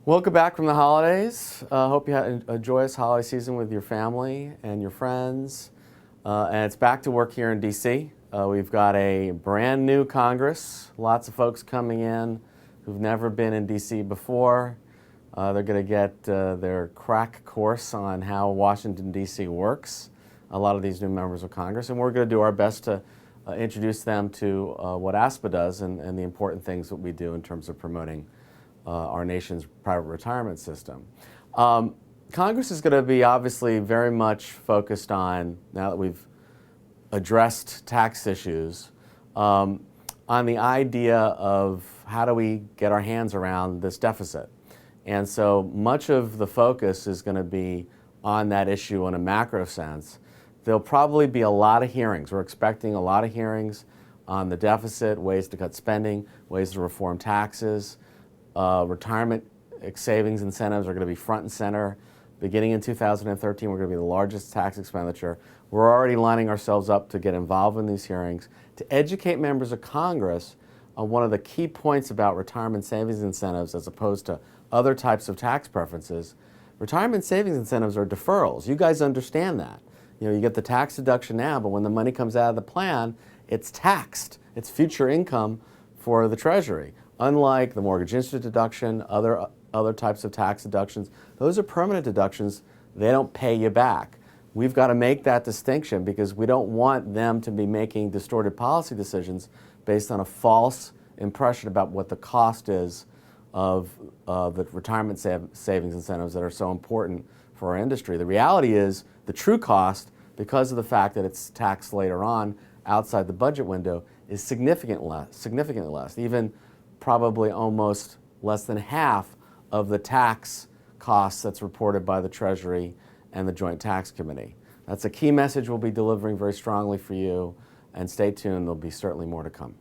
Welcome back from the holidays. Hope you had a joyous holiday season with your family and your friends. And it's back to work here in DC. We've got a brand new Congress, lots of folks coming in who've never been in DC before. They're going to get their crack course on how Washington, DC works, a lot of these new members of Congress. And we're going to do our best to introduce them to what ASPPA does and the important things that we do in terms of promoting our nation's private retirement system. Congress is going to be obviously very much focused on, now that we've addressed tax issues, on the idea of how do we get our hands around this deficit. And so much of the focus is going to be on that issue in a macro sense. There'll probably be a lot of hearings. We're expecting a lot of hearings on the deficit, ways to cut spending, ways to reform taxes. Retirement savings incentives are going to be front and center. Beginning in 2013, we're going to be the largest tax expenditure. We're already lining ourselves up to get involved in these hearings to educate members of Congress on one of the key points about retirement savings incentives as opposed to other types of tax preferences. Retirement savings incentives are deferrals. You guys understand that. You know, you get the tax deduction now, but when the money comes out of the plan, it's taxed. It's future income for the Treasury. Unlike the mortgage interest deduction, other types of tax deductions, those are permanent deductions. They don't pay you back. We've got to make that distinction because we don't want them to be making distorted policy decisions based on a false impression about what the cost is of the retirement savings incentives that are so important for our industry. The reality is the true cost, because of the fact that it's taxed later on outside the budget window, is significantly less, even probably almost less than half of the tax costs that's reported by the Treasury and the Joint Tax Committee. That's a key message we'll be delivering very strongly for you, and stay tuned, there'll be certainly more to come.